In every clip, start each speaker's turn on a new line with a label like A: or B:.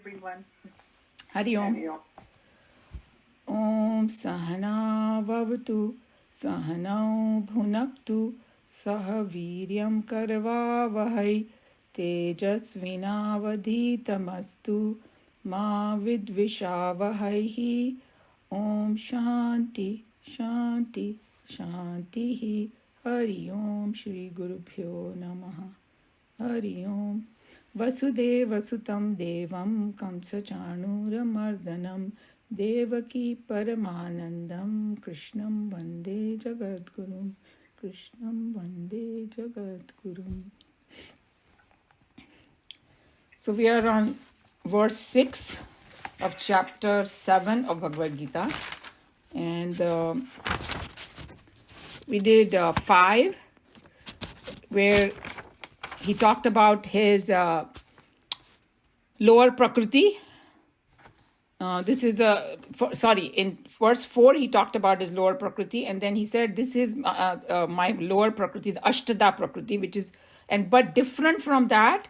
A: everyone.
B: Hari Om. Om Sahana Vavatu Sahanau Bhunaktu Saha Viryam Karvavahai Tejasvinavadhitamastu Ma Vidvishavahai. Om Shanti Shanti Shanti. Hari Om Shri Gurubhyo Namaha. Hari Om. Vasudevasutam Devam Kamsachanuramardanam Devaki Paramanandam Krishnam Vande Jagadgurum. Krishnam Vande Jagadgurum. So we are on verse 6 of chapter 7 of Bhagavad Gita. And we did 5, where he talked about his lower prakriti. In verse 4, he talked about his lower prakriti, and then he said, this is my lower prakriti, the Ashtada prakriti, but different from that,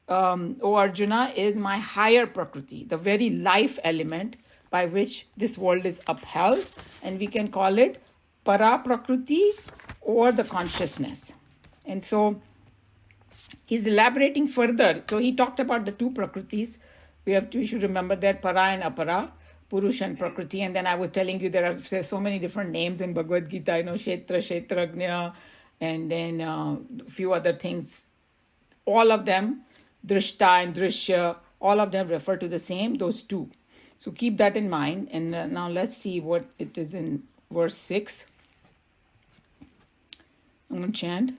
B: O Arjuna, is my higher prakriti, the very life element by which this world is upheld, and we can call it para prakriti or the consciousness. And so he's elaborating further. So he talked about the two prakritis. We should remember that para and apara, Purush and Prakriti. And then I was telling you there are so many different names in Bhagavad Gita, Kshetra, Kshetrajna, and then a few other things. All of them, Drishta and Drishya, all of them refer to the same, those two. So keep that in mind. And now let's see what it is in verse 6. I'm going to chant.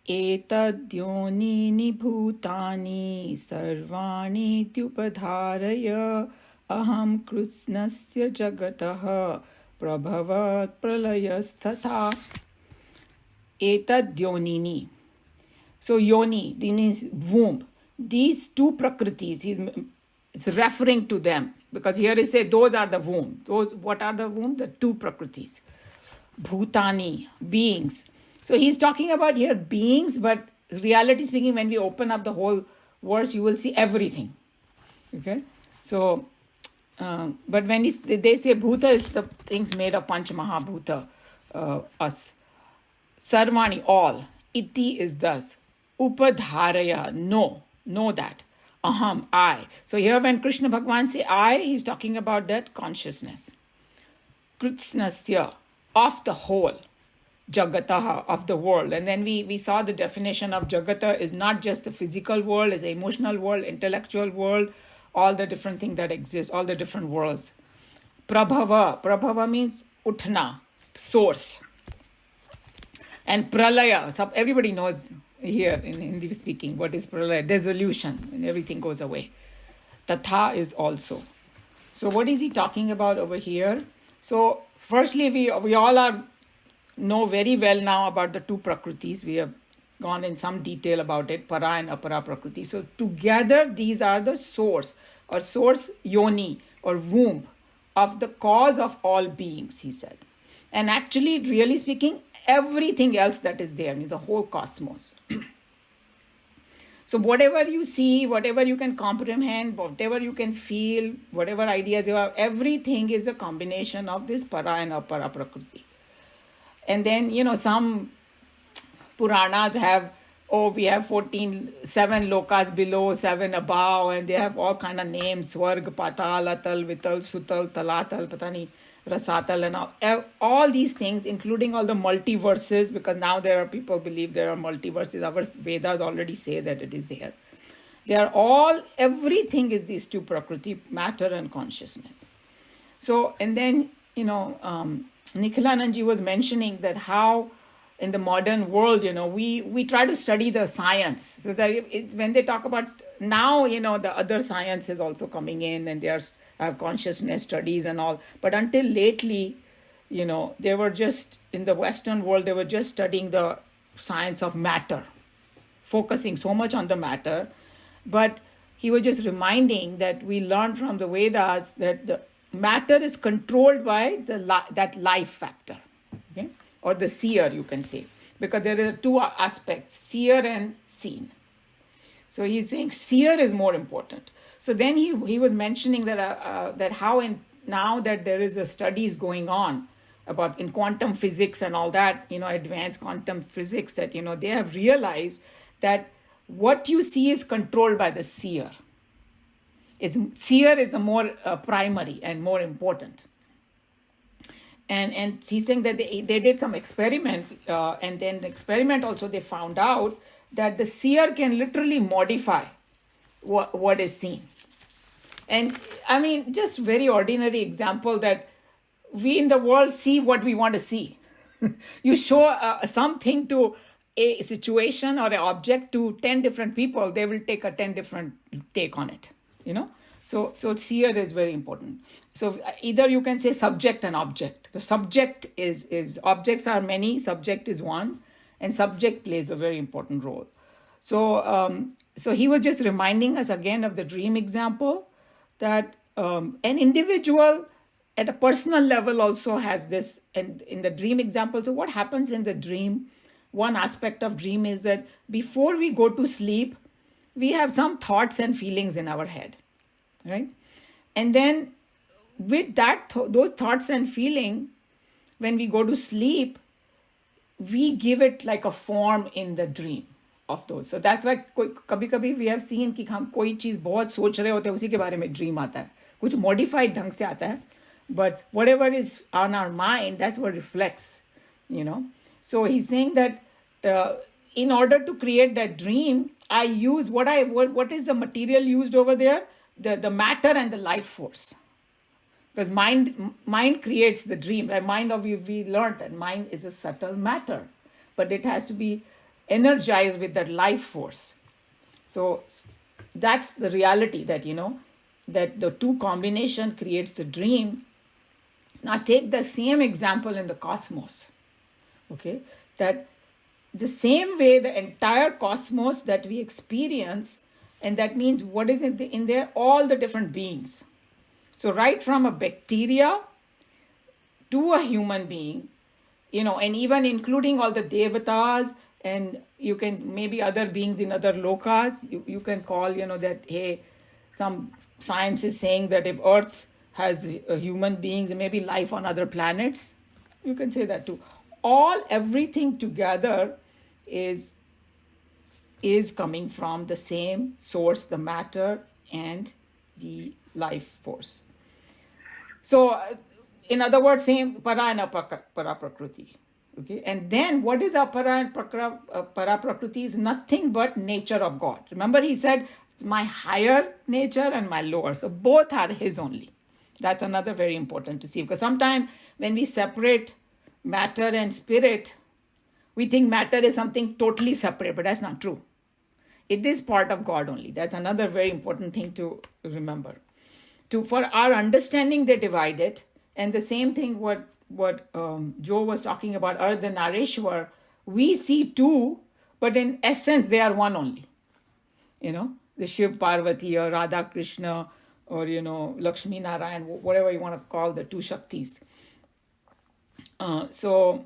B: Etadhyonini bhutani sarvani tyupadharaya aham krusnasya jagatah prabhavat pralayasthatha. Etadhyonini. So yoni, this means womb. These two prakritis, it's referring to them. Because here he said those are the womb. What are the womb? The two prakritis. Bhutani, beings. So he's talking about here beings, but reality speaking, when we open up the whole verse, you will see everything. Okay? So, but when they say bhuta is the things made of Panch Mahabhuta, us. Sarvani, all. Iti is thus. Upadharaya, know that. Aham, I. So here when Krishna Bhagavan say I, he's talking about that consciousness. Kritsnasya, of the whole. Jagataha, of the world. And then we saw the definition of Jagata is not just the physical world, it's the emotional world, intellectual world, all the different things that exist, all the different worlds. Prabhava means Uthna, source. And Pralaya, everybody knows here in Hindi speaking what is Pralaya, dissolution, and everything goes away. Tatha is also. So what is he talking about over here? So firstly, we all know very well now about the two prakritis. We have gone in some detail about it, para and apara prakriti. So together these are the source yoni or womb of the cause of all beings, he said. And actually, really speaking, everything else that is there is the whole cosmos. So whatever you see, whatever you can comprehend, whatever you can feel, whatever ideas you have, everything is a combination of this para and apara prakriti. And then, some Puranas have, we have 7 lokas below, 7 above, and they have all kind of names, Swarg, Patal, Atal, Vital, Sutal, Talatal, Patani, Rasatal, and all these things, including all the multiverses, because now there are people believe there are multiverses. Our Vedas already say that it is there. They are everything is these two prakriti, matter and consciousness. So, and then, Nikhilanandji was mentioning that how in the modern world, we try to study the science. So that when they talk about now, the other science is also coming in and they have consciousness studies and all. But until lately, they were just, in the Western world, they were just studying the science of matter, focusing so much on the matter. But he was just reminding that we learned from the Vedas that the matter is controlled by that life factor, okay? Or the seer, you can say, because there are two aspects, seer and seen. So he's saying seer is more important. So then he was mentioning that how now that there is a studies going on about in quantum physics and all that, advanced quantum physics, that they have realized that what you see is controlled by the seer. Seer is a more primary and more important. And he's saying that they did some experiment, and then the experiment also they found out that the seer can literally modify what is seen. And I mean, just very ordinary example that we in the world see what we want to see. You show something to a situation or an object to 10 different people, they will take a 10 different take on it, So seer is very important. So either you can say subject and object. The subject is objects are many, subject is one, and subject plays a very important role. So he was just reminding us again of the dream example, that an individual at a personal level also has this, and in the dream example. So what happens in the dream, one aspect of dream is that before we go to sleep, we have some thoughts and feelings in our head, right? And then with that, those thoughts and feeling, when we go to sleep, we give it like a form in the dream of those. So that's why कभी-कभी we have seen कि हम कोई चीज़ बहुत सोच रहे होते हैं, उसी के बारे में dream आता है, कुछ modified ढंग से आता है, but whatever is on our mind, that's what reflects, So he's saying that in order to create that dream, I use what is the material used over there? The matter and the life force. Because mind creates the dream. We learned that mind is a subtle matter, but it has to be energized with that life force. So that's the reality, that that the two combination creates the dream. Now take the same example in the cosmos. Okay, that the same way the entire cosmos that we experience, and that means what is in there? All the different beings. So right from a bacteria to a human being, and even including all the devatas, and you can maybe other beings in other lokas, you can call, that, hey, some science is saying that if Earth has human beings, maybe life on other planets, you can say that too. Everything together is coming from the same source, the matter and the life force. So, in other words, same para and para prakriti. Okay, and then what is apara and para prakriti is nothing but nature of God. Remember, he said my higher nature and my lower. So both are his only. That's another very important to see, because sometimes when we separate matter and spirit, we think matter is something totally separate, but that's not true. It is part of God only. That's another very important thing to remember. For our understanding, they divide it, and the same thing what Joe was talking about, Ardha and Nareshwar, we see two, but in essence they are one only. The Shiv Parvati or Radha Krishna or Lakshmi Narayan, whatever you want to call the two Shaktis. So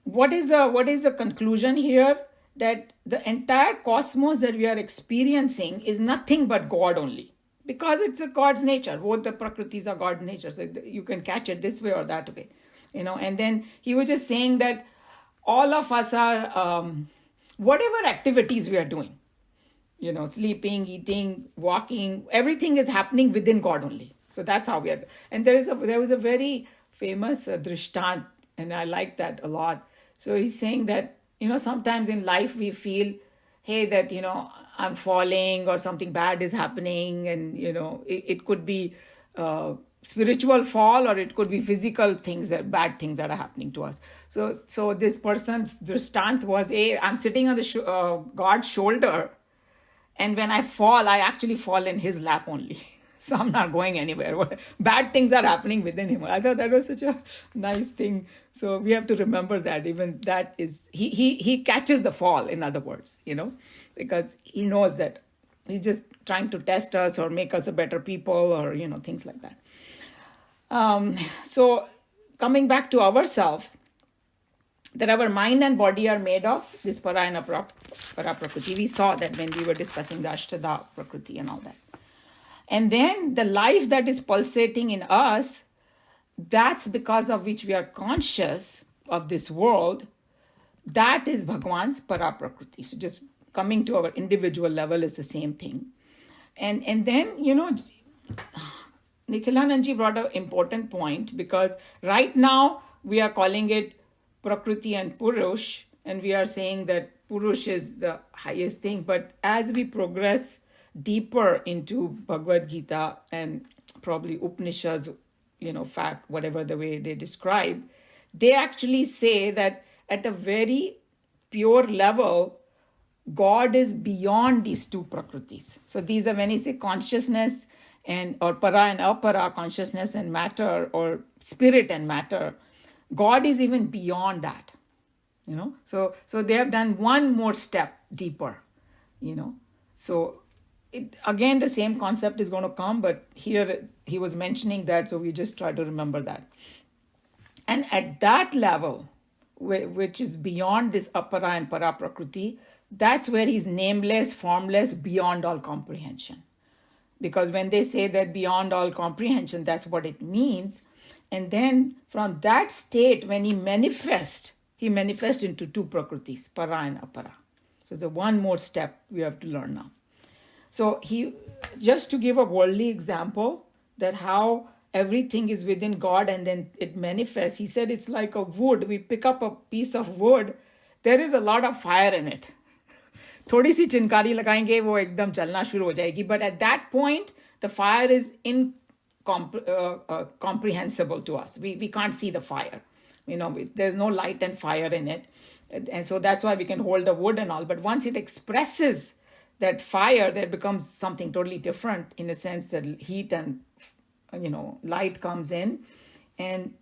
B: what is the conclusion here? That the entire cosmos that we are experiencing is nothing but God only, because it's a God's nature. Both the prakritis are God's nature, so you can catch it this way or that way, And then he was just saying that all of us are whatever activities we are doing, sleeping, eating, walking, everything is happening within God only. So that's how we are. And there was a very famous drishtant, and I like that a lot. So he's saying that sometimes in life we feel, hey, that I'm falling or something bad is happening, and it could be spiritual fall, or it could be physical things, bad things that are happening to us. So this person's dristant was, I'm sitting on the God's shoulder, and when I fall, I actually fall in his lap only. So I'm not going anywhere. Bad things are happening within him. I thought that was such a nice thing. So we have to remember that. Even that is, he catches the fall, in other words, because he knows that he's just trying to test us or make us a better people, or, things like that. So coming back to ourselves, that our mind and body are made of this para and para prakriti. We saw that when we were discussing the Ashtada prakriti and all that. And then the life that is pulsating in us, that's because of which we are conscious of this world. That is Bhagwan's para prakriti. So just coming to our individual level is the same thing. And then, Nikhilananji brought an important point, because right now we are calling it Prakriti and Purush, and we are saying that Purush is the highest thing. But as we progress deeper into Bhagavad Gita and probably Upanishads, fact, whatever the way they describe, they actually say that at a very pure level, God is beyond these two prakritis. So these are when you say consciousness or para and apara, consciousness and matter, or spirit and matter, God is even beyond that. So they have done one more step deeper. So again the same concept is going to come, but here he was mentioning that, so we just try to remember that. And at that level, which is beyond this apara and para prakriti, that's where he's nameless, formless, beyond all comprehension. Because when they say that beyond all comprehension, that's what it means. And then from that state, when he manifests into two prakritis, para and apara. So the one more step we have to learn now. So he, just to give a worldly example, that how everything is within God and then it manifests. He said it's like a wood. We pick up a piece of wood, there is a lot of fire in it. थोड़ी सी चिनकारी लगाएंगे वो एकदम चलना शुरू हो जाएगी. But at that point, the fire is incomprehensible to us. We can't see the fire. There's no light and fire in it. And so that's why we can hold the wood and all. But once it expresses that fire, that becomes something totally different, in a sense that heat and light comes in. And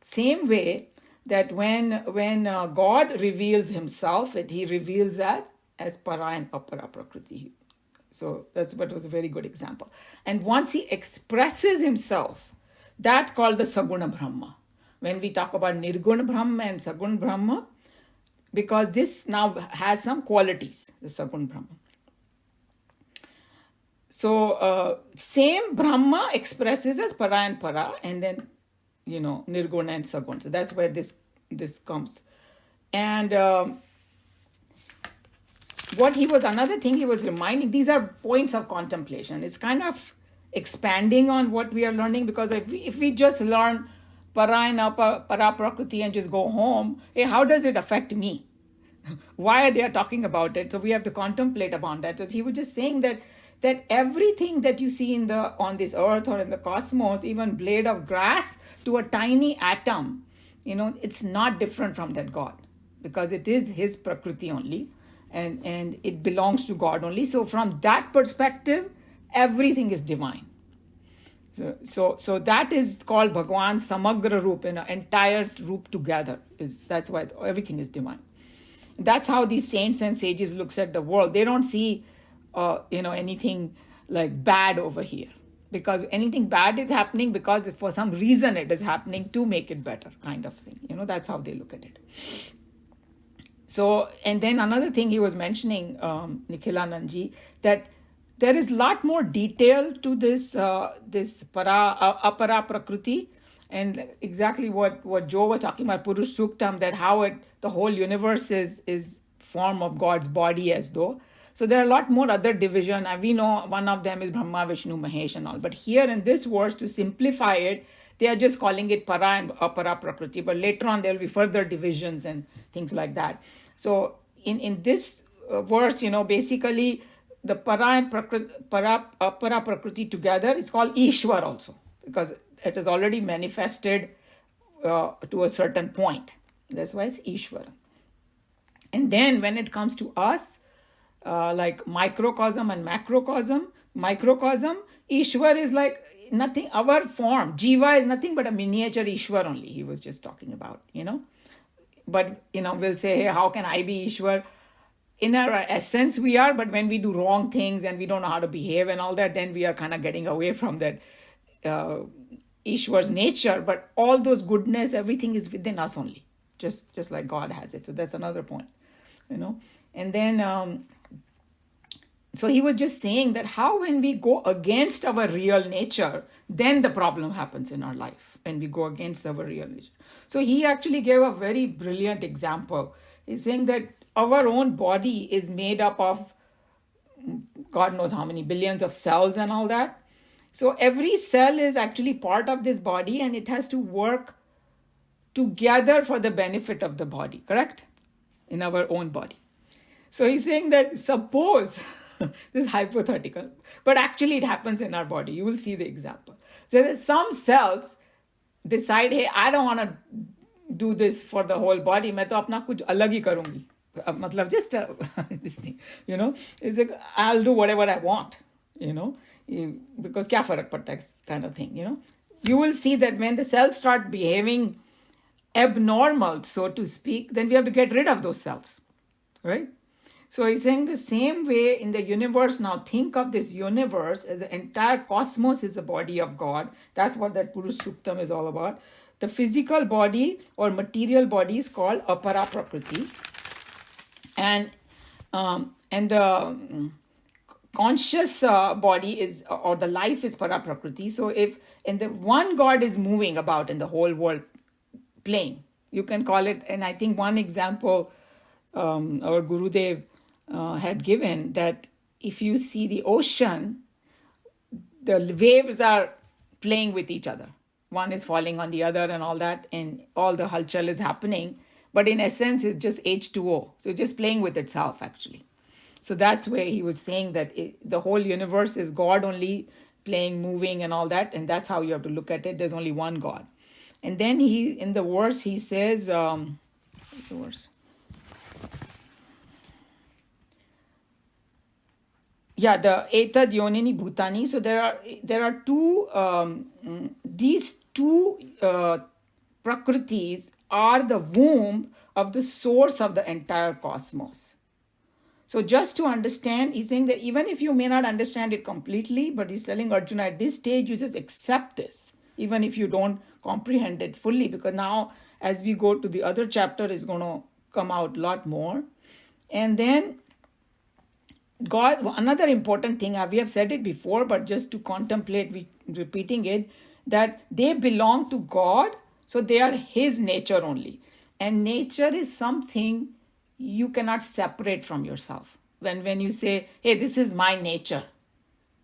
B: same way that when God reveals himself, he reveals that as para and apara prakriti. So that's what was a very good example. And once he expresses himself, that's called the Saguna Brahma. When we talk about Nirguna Brahma and Saguna Brahma, because this now has some qualities, the Saguna Brahma. So same Brahma expresses as para and para, and then Nirguna and Saguna. So that's where this comes. And another thing he was reminding, these are points of contemplation. It's kind of expanding on what we are learning, because if we just learn para and para prakriti and just go home, hey, how does it affect me? Why are they talking about it? So we have to contemplate upon that. So he was just saying that everything that you see on this earth or in the cosmos, even blade of grass to a tiny atom, it's not different from that God, because it is his prakriti only, and it belongs to God only. So from that perspective, everything is divine. So that is called Bhagwan Samagra Roop, entire roop together. That's why everything is divine. That's how these saints and sages looks at the world. They don't see anything like bad over here, because anything bad is happening because for some reason it is happening to make it better, kind of thing. That's how they look at it. So, and then another thing he was mentioning, Nikhilananji, that there is a lot more detail to this apara prakriti, and exactly what Joe was talking about, Purush Suktam, that how the whole universe is form of God's body as though. So there are a lot more other division, and we know one of them is Brahma, Vishnu, Mahesh and all. But here in this verse, to simplify it, they are just calling it para and apara prakriti. But later on, there will be further divisions and things like that. So in this verse, basically the para and apara prakriti together is called Ishwar also, because it is already manifested to a certain point. That's why it's Ishwar. And then when it comes to us, like microcosm and macrocosm, Ishwar is like nothing, our form. Jiva is nothing but a miniature Ishwar only, he was just talking about, But, we'll say, hey, how can I be Ishwar? In our essence, we are, but when we do wrong things and we don't know how to behave and all that, then we are kind of getting away from that Ishwar's nature. But all those goodness, everything is within us only. just like God has it. So that's another point, you know. And then so he was just saying that how when we go against our real nature, then the problem happens in our life, when we go against our real nature. So he actually gave a very brilliant example. He's saying that our own body is made up of God knows how many billions of cells and all that. So every cell is actually part of this body, and it has to work together for the benefit of the body, correct? In our own body. So he's saying that suppose, this is hypothetical, but actually it happens in our body. You will see the example. So there's some cells decide, hey, I don't want to do this for the whole body. मैं तो अपना कुछ अलग ही करूँगी. मतलब just this thing, you know. It's like, I'll do whatever I want, you know, because क्या फर्क पड़ता है kind of thing, you know. You will see that when the cells start behaving abnormal, so to speak, then we have to get rid of those cells, right? So he's saying the same way in the universe. Now think of this universe as the entire cosmos is the body of God. That's what that Purush Suktam is all about. The physical body or material body is called apara prakriti, and the conscious body is, or the life is para prakriti. So if and the one God is moving about in the whole world playing, you can call it. And I think one example our Gurudev had given, that if you see the ocean, the waves are playing with each other. One is falling on the other and all that, and all the halchal is happening. But in essence, it's just H2O. So just playing with itself, actually. So that's where he was saying that the whole universe is God only playing, moving and all that. And that's how you have to look at it. There's only one God. And then in the verse, he says, what's the verse? Yeah, the etad yonini bhutani. So there are two, these two prakritis are the womb of the source of the entire cosmos. So just to understand, he's saying that even if you may not understand it completely, but he's telling Arjuna at this stage, you just accept this, even if you don't comprehend it fully, because now as we go to the other chapter, it's going to come out a lot more. And then God, another important thing, we have said it before, but just to contemplate, repeating it, that they belong to God, so they are his nature only. And nature is something you cannot separate from yourself. When you say, hey, this is my nature,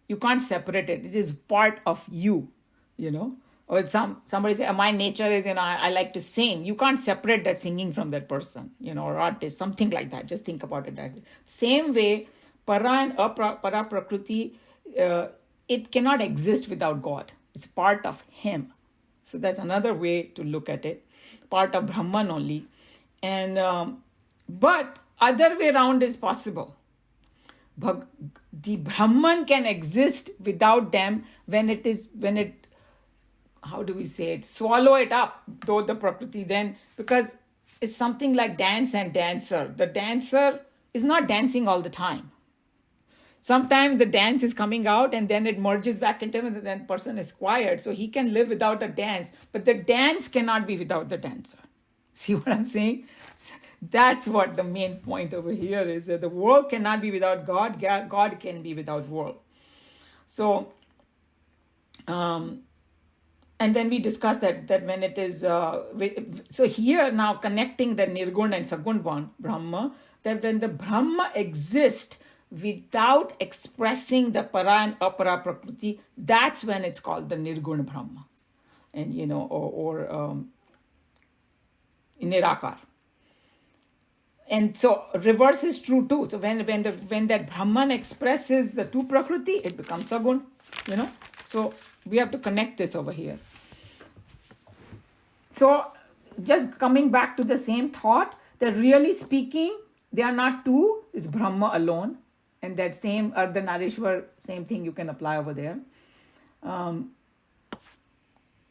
B: you can't separate it. It is part of you, you know. Or somebody say, my nature is, I like to sing. You can't separate that singing from that person, or artist, something like that. Just think about it that way. Same way, para and para prakriti, it cannot exist without God. It's part of him. So that's another way to look at it. Part of Brahman only. And but other way around is possible. The Brahman can exist without them when it, how do we say it, swallow it up, though the Prakriti then, because it's something like dance and dancer. The dancer is not dancing all the time. Sometimes the dance is coming out and then it merges back into him, and then person is quiet. So he can live without the dance, but the dance cannot be without the dancer. See what I'm saying? That's what the main point over here is, that the world cannot be without God. God can be without world. So, and then we discussed that when it is, so here now connecting the Nirgun and Sagun Brahma, that when the Brahma exists without expressing the para and apara prakriti, that's when it's called the Nirgun Brahma. And, or Nirakar. And so reverse is true too. So when that Brahman expresses the two Prakriti, it becomes Sagun, So we have to connect this over here. So just coming back to the same thought, that really speaking, they are not two, it's Brahma alone. And that same Ardhanarishwar, same thing you can apply over there.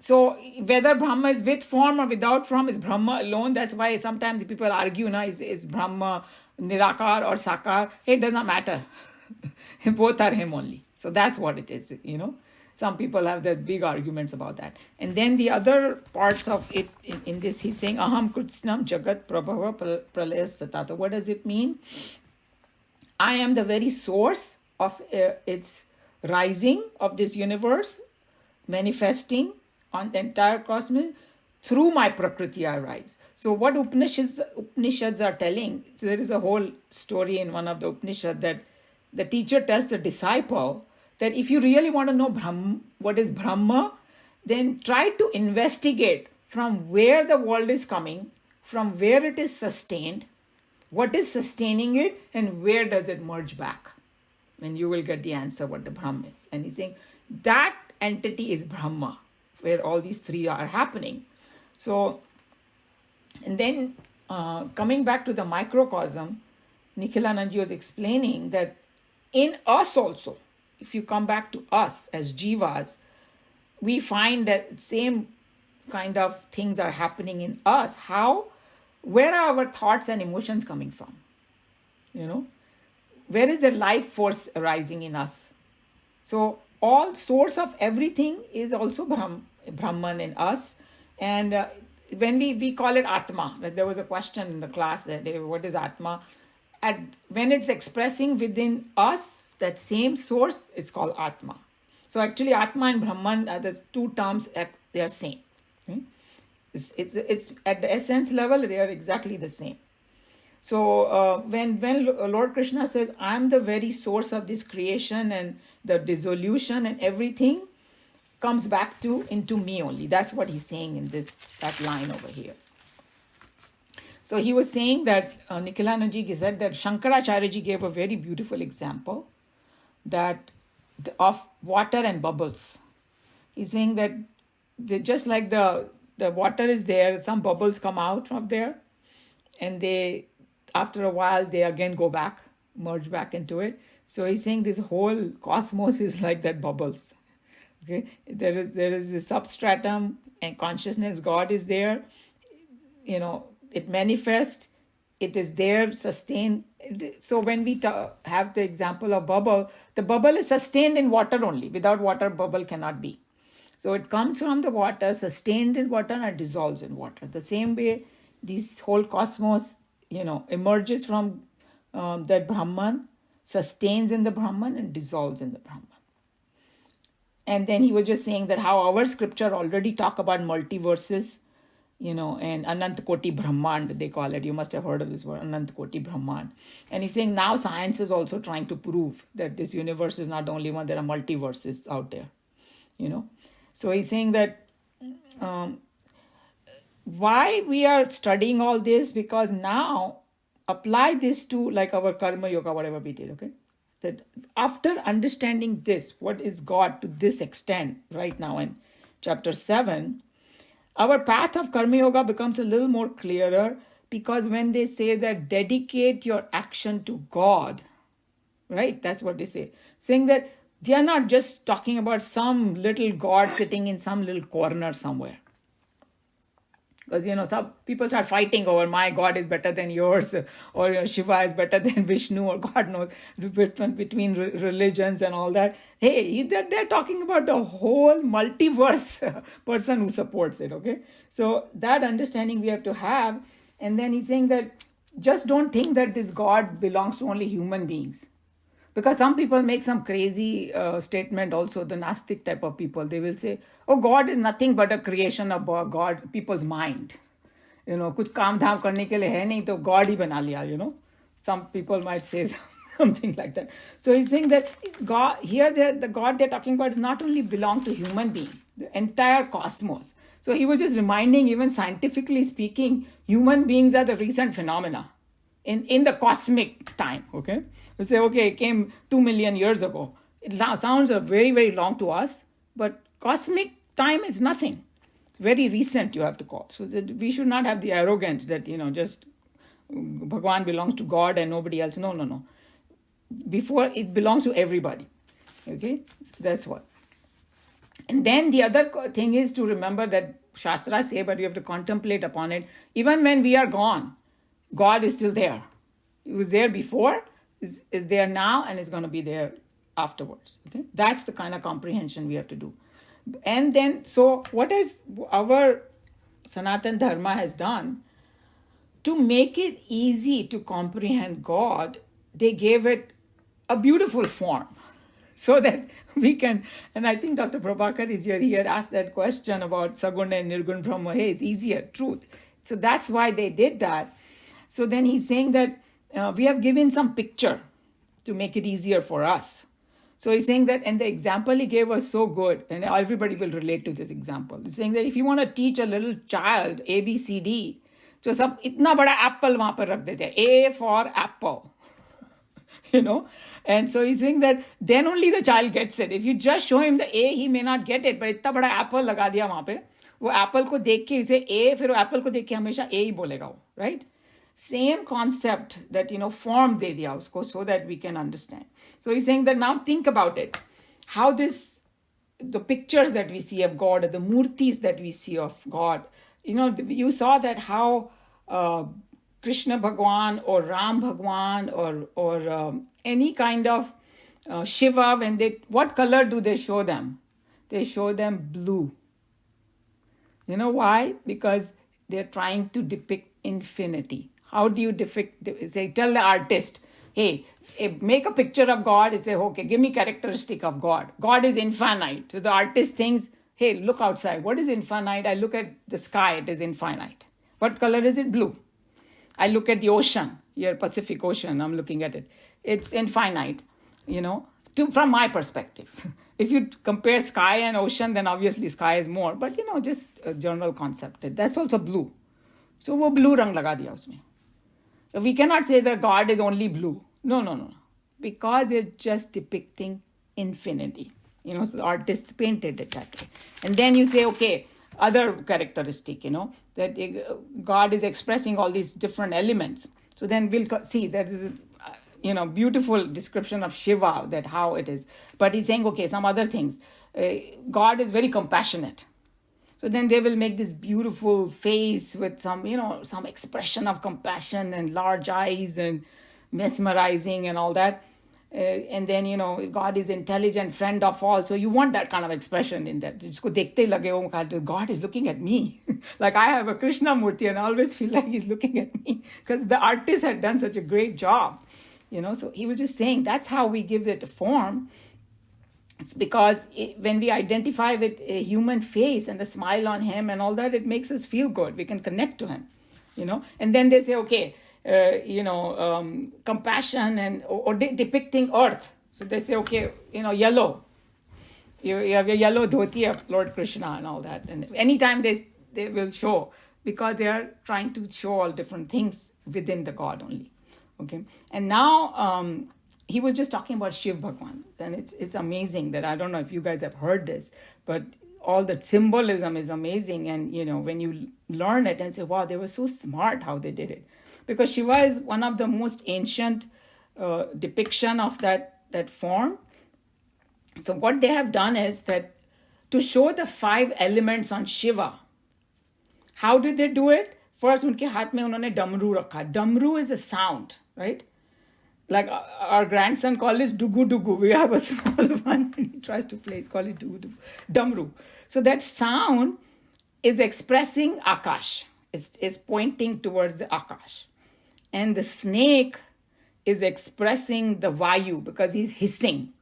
B: So whether Brahma is with form or without form is Brahma alone. That's why sometimes people argue, is Brahma Nirakar or Sakar? It does not matter. Both are him only. So that's what it is, Some people have their big arguments about that. And then the other parts of it in this, he's saying, Aham Kritsnam Jagat Prabhava Pralayas Tatata. What does it mean? I am the very source of its rising of this universe, manifesting on the entire cosmos. Through my Prakriti I rise. So what Upanishads are telling, so there is a whole story in one of the Upanishads that the teacher tells the disciple that if you really want to know what is Brahma, then try to investigate from where the world is coming, from where it is sustained, what is sustaining it, and where does it merge back. And you will get the answer what the Brahma is. And he's saying that entity is Brahma, where all these three are happening. So, and then coming back to the microcosm, Nikhilananji was explaining that in us also, if you come back to us as jivas, we find that same kind of things are happening in us. How? Where are our thoughts and emotions coming from? Where is the life force arising in us? So all source of everything is also Brahman in us. And when we call it Atma, there was a question in the class that what is Atma? When it's expressing within us, that same source is called Atma. So actually Atma and Brahman are the two terms, they are same. It's at the essence level, they are exactly the same. So when Lord Krishna says, I'm the very source of this creation and the dissolution and everything comes back into me only. That's what he's saying in that line over here. So he was saying that Nikhilananji said that Shankaracharya gave a very beautiful example that of water and bubbles. He's saying that just like the water is there, some bubbles come out from there, and they after a while they again go back, merge back into it. So he's saying this whole cosmos is like that bubbles. Okay, there is the substratum and consciousness. God is there. It manifests. It is there, sustained. So when we have the example of bubble, the bubble is sustained in water only. Without water, bubble cannot be. So it comes from the water, sustained in water, and dissolves in water. The same way, this whole cosmos, emerges from that Brahman, sustains in the Brahman, and dissolves in the Brahman. And then he was just saying that how our scripture already talk about multiverses, and Anant Koti Brahmand, they call it. You must have heard of this word, Anant Koti Brahmand. And he's saying now science is also trying to prove that this universe is not the only one, there are multiverses out there, So he's saying that why we are studying all this, because now apply this to like our karma yoga, whatever we did, okay? That after understanding this, what is God to this extent right now in chapter 7, our path of karma yoga becomes a little more clearer, because when they say that dedicate your action to God, right? That's what they say. Saying that they are not just talking about some little God sitting in some little corner somewhere. Because, some people start fighting over my God is better than yours, or Shiva is better than Vishnu, or God knows, between religions and all that. Hey, they're talking about the whole multiverse person who supports it, okay? So that understanding we have to have. And then he's saying that just don't think that this God belongs to only human beings. Because some people make some crazy statement also, the Gnostic type of people. They will say, oh, God is nothing but a creation of God, people's mind. Kuch kaam dhaam karne ke liye hai nahi, to God hi bana liya, Some people might say something like that. So he's saying that God, here the God they're talking about is not only belong to human being, the entire cosmos. So he was just reminding, even scientifically speaking, human beings are the recent phenomena in the cosmic time, okay? We say, okay, it came 2 million years ago. It sounds very, very long to us, but cosmic time is nothing. It's very recent, you have to call. So that we should not have the arrogance that, just Bhagwan belongs to God and nobody else. No. Before, it belongs to everybody. Okay? That's what. And then the other thing is to remember that Shastras say, but you have to contemplate upon it. Even when we are gone, God is still there. He was there before, is there now, and is going to be there afterwards. Okay, that's the kind of comprehension we have to do. And then, so what is our Sanatan Dharma has done to make it easy to comprehend God? They gave it a beautiful form so that we can, and I think Dr. Prabhakar is here, he had asked that question about Saguna and Nirgun Brahma. Hey, it's easier, truth. So that's why they did that. So then he's saying that we have given some picture to make it easier for us. So he's saying that, and the example he gave was so good, and everybody will relate to this example. He's saying that if you want to teach a little child A, B, C, D, so सब इतना बड़ा apple वहाँ पर रख देते हैं, A for apple, you know. And so he's saying that then only the child gets it. If you just show him the A, he may not get it. But इतना बड़ा apple लगा दिया वहाँ पे, वो apple को देख के उसे A, फिर वो apple को देख के हमेशा A ही बोलेगा वो, right? Same concept that, form de diya usko so that we can understand. So he's saying that now think about it. How the pictures that we see of God, or the murtis that we see of God, you saw that how Krishna Bhagwan or Ram Bhagwan or any kind of Shiva, what color do they show them? They show them blue. You know why? Because they're trying to depict infinity. How do you tell the artist, hey, make a picture of God, and say, okay, give me characteristic of God. God is infinite. So the artist thinks, hey, look outside. What is infinite? I look at the sky, it is infinite. What color is it? Blue. I look at the ocean, here, Pacific Ocean, I'm looking at it. It's infinite, from my perspective. If you compare sky and ocean, then obviously sky is more. But, just a general concept. That's also blue. So वो blue रंग लगा दिया उसमें. We cannot say that God is only blue. No. Because it's just depicting infinity. So the artist painted it that way. And then you say, okay, other characteristic, that God is expressing all these different elements. So then we'll see that is beautiful description of Shiva, that how it is. But he's saying, okay, some other things. God is very compassionate. So then they will make this beautiful face with some expression of compassion and large eyes and mesmerizing and all that. And then, God is intelligent, friend of all. So you want that kind of expression in that. God is looking at me. Like I have a Krishna Murti and I always feel like he's looking at me because the artist had done such a great job. So he was just saying that's how we give it a form. It's because when we identify with a human face and the smile on him and all that, it makes us feel good. We can connect to him, And then they say, okay, compassion or depicting earth. So they say, okay, yellow. You have your yellow dhoti of Lord Krishna and all that. And anytime they will show, because they are trying to show all different things within the God only. Okay. And now he was just talking about Shiv Bhagwan. And it's amazing that, I don't know if you guys have heard this, but all the symbolism is amazing. And, when you learn it and say, wow, they were so smart how they did it. Because Shiva is one of the most ancient depiction of that form. So what they have done is that to show the 5 elements on Shiva, how did they do it? First, unke haath mein unhone damru rakha. Damru is a sound, right? Like our grandson calls it dugu dugu. We have a small one and he tries to play. He's called it dugu dugu. Damru. So that sound is expressing Akash. Is pointing towards the Akash. And the snake is expressing the Vayu because he's hissing.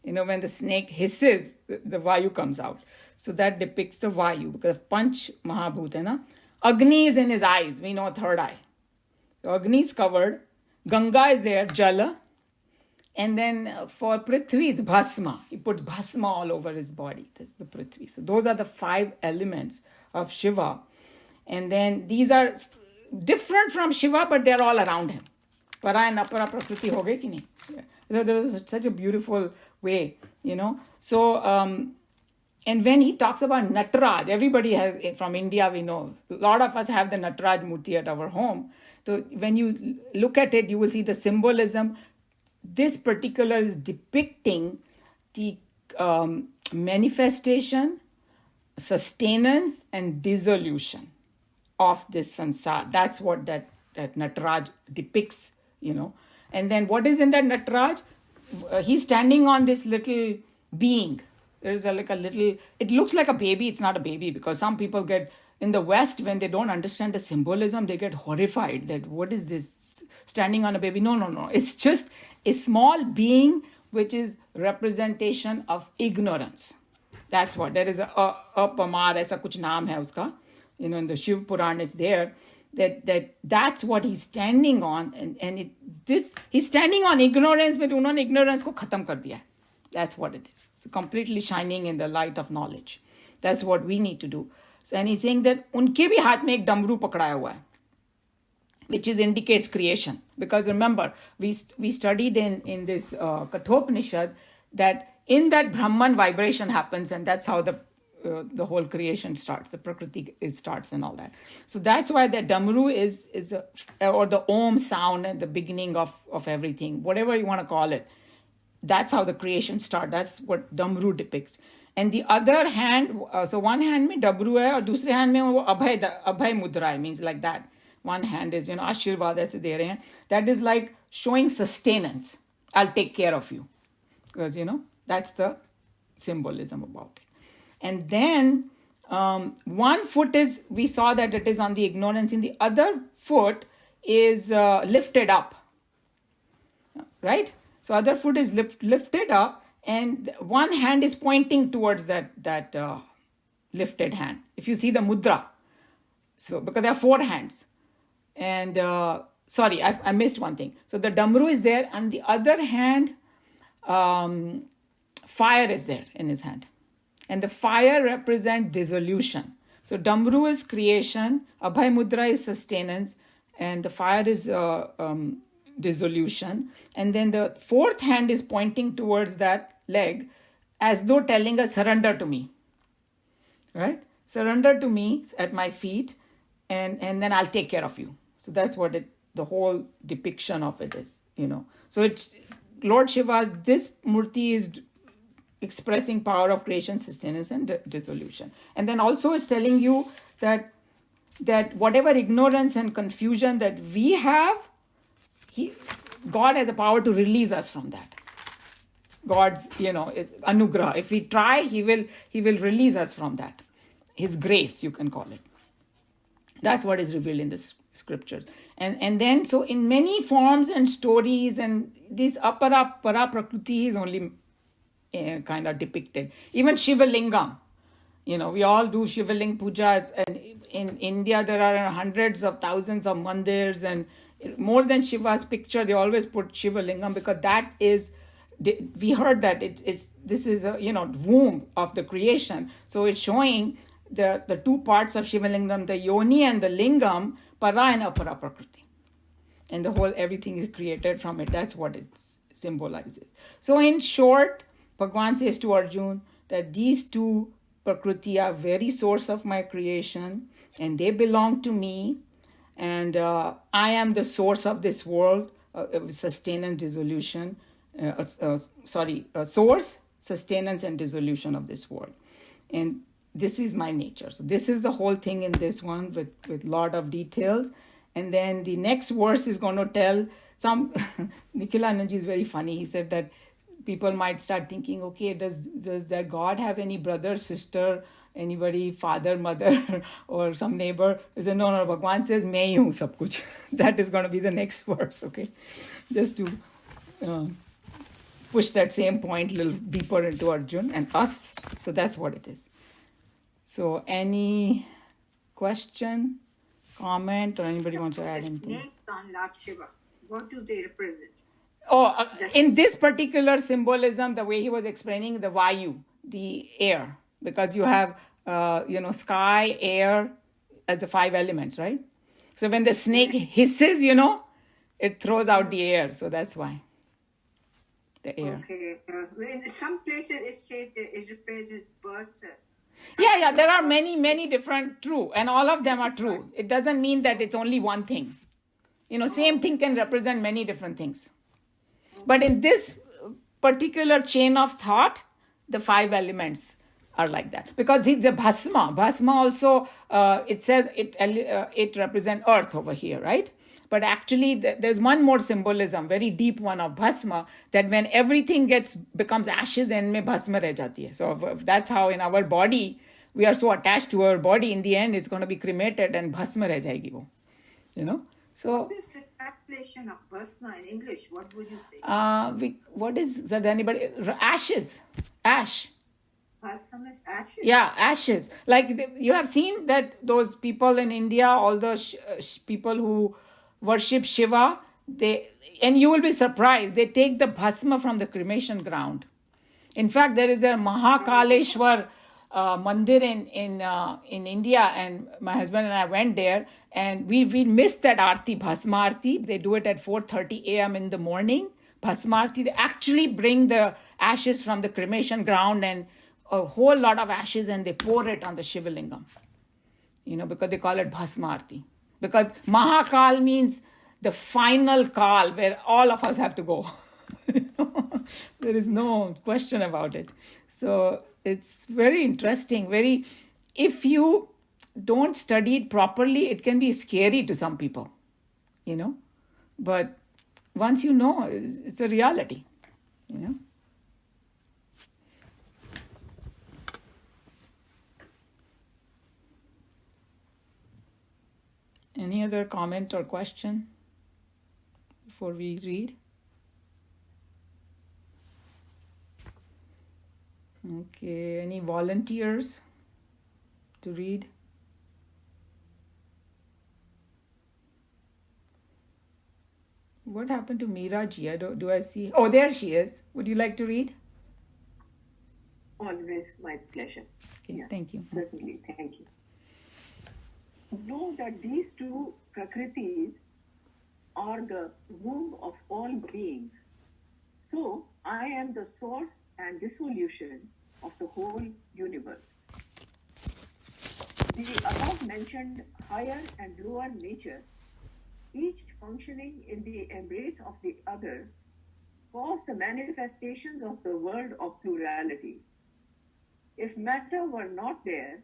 B: When the snake hisses, the Vayu comes out. So that depicts the Vayu because Panch Mahabhutana. Agni is in his eyes. We know third eye. So Agni is covered. Ganga is there, Jala. And then for Prithvi, it's Bhasma. He puts Bhasma all over his body. That's the Prithvi. So those are the 5 elements of Shiva. And then these are different from Shiva, but they're all around him. Para and apara prakriti ho gayi ki nahi? Yeah. There was such a beautiful way, So, and when he talks about Nataraj, everybody has, from India we know, a lot of us have the Nataraj Murti at our home. So when you look at it, you will see the symbolism. This particular is depicting the manifestation, sustenance, and dissolution of this sansar. That's what that Nataraj depicts, And then what is in that Nataraj? he's standing on this little being. There's like a little, it looks like a baby. It's not a baby, because some people get, in the West, when they don't understand the symbolism, they get horrified that what is this standing on a baby? No. It's just a small being which is representation of ignorance. That's what. There is a Apamar, aisa kuch naam hai uska. In the Shiv Puran, it's there. That's what he's standing on, and he's standing on ignorance, but unhone ignorance ko khatam kar diya. That's what it is. It's completely shining in the light of knowledge. That's what we need to do. So, and he's saying that unke bhi haath mein ek damru pakdaya hua hai, which indicates creation. Because remember, we studied in this Kathopanishad that in that Brahman vibration happens, and that's how the whole creation starts, the Prakriti starts and all that. So that's why the Damru is or the Om sound at the beginning of everything, whatever you want to call it. That's how the creation starts. That's what Damru depicts. And the other hand, so one hand mein Dabru hai, aur dusre hand mein wo Abhay Mudra hai, means like that. One hand is, Ashirvad aise de rahe hain. That is like showing sustenance. I'll take care of you. Because, that's the symbolism about it. And then one foot is, we saw that it is on the ignorance. In the other foot is lifted up. Right? So other foot is lifted up, and one hand is pointing towards that lifted hand. If you see the mudra. So, because there are 4 hands. And, sorry, I missed one thing. So the Damru is there, and the other hand, fire is there in his hand. And the fire represents dissolution. So Damru is creation, Abhay Mudra is sustenance, and the fire is dissolution. And then the 4th hand is pointing towards that leg, as though telling us, surrender to me. Right? Surrender to me at my feet, and then I'll take care of you. So that's what the whole depiction of it is, So it's Lord Shiva's, this Murti is expressing power of creation, sustenance, and dissolution. And then also it's telling you that whatever ignorance and confusion that we have, God has a power to release us from that. God's, anugrah. If we try, He will release us from that. His grace, you can call it. That's what is revealed in the scriptures. And then, so in many forms and stories, and this para prakriti is only kind of depicted. Even Shiva Lingam. We all do Shiva Ling pujas, and in India there are hundreds of thousands of mandirs, and more than Shiva's picture, they always put Shiva Lingam, because that is, we heard that this is a womb of the creation. So it's showing the 2 parts of Shiva Lingam, the yoni and the lingam, para and apara prakriti, and the whole everything is created from it. That's what it symbolizes. So in short, Bhagwan says to Arjun that these 2 prakriti are very source of my creation, and they belong to me, and I am the source of this world, sustenance, dissolution. Source, sustenance, and dissolution of this world. And this is my nature. So this is the whole thing in this one with lot of details. And then the next verse is going to tell some, Nikhilananji is very funny. He said that people might start thinking, okay, does that God have any brother, sister, anybody, father, mother, or some neighbor? He said, no, Bhagwan says, main hi hu sab kuch. That is going to be the next verse, okay? Just to push that same point a little deeper into Arjun and us. So that's what it is. So any question, comment, or anybody wants to add anything?
A: Snakes on Lord Shiva, what do they represent?
B: Oh, in this particular symbolism, the way he was explaining the Vayu, the air, because you have, sky, air as the 5 elements, right? So when the snake hisses, it throws out the air. So that's why. The air.
A: Okay. In some places it says that it represents birth.
B: Yeah, there are many different true, and all of them are true. It doesn't mean that it's only one thing. Same thing can represent many different things. But in this particular chain of thought, the 5 elements are like that. Because the Bhasma also, it says it represents earth over here, right? But actually, there's one more symbolism, very deep one of bhasma, that when everything becomes ashes, and mein bhasma reh jati hai. So that's how in our body, we are so attached to our body. In the end, it's going to be cremated and bhasma reh jayegi wo. So
A: what is this translation of bhasma in English? What would you say?
B: what is that? Anybody? Ashes, ash.
A: Bhasma is ashes?
B: Yeah, ashes. Like you have seen that those people in India, all the people who worship Shiva, and you will be surprised, they take the bhasma from the cremation ground. In fact, there is a Mahakaleshwar mandir in India, and my husband and I went there, and we missed that arti, bhasma arti. They do it at 4:30 a.m. in the morning. Bhasma arti, they actually bring the ashes from the cremation ground and a whole lot of ashes, and they pour it on the Shivalingam. Because they call it bhasma arti. Because Mahakal means the final call where all of us have to go. There is no question about it. So it's very interesting. If you don't study it properly, it can be scary to some people, But once you know, it's a reality, Any other comment or question before we read? Okay, any volunteers to read? What happened to Meera ji? Do I see? Oh, there she is. Would you like to read?
C: Always my pleasure.
B: Okay, yeah, thank you.
C: Certainly, thank you. Know that these two Prakritis are the womb of all beings. So, I am the source and dissolution of the whole universe. The above mentioned higher and lower nature, each functioning in the embrace of the other, cause the manifestations of the world of plurality. If matter were not there,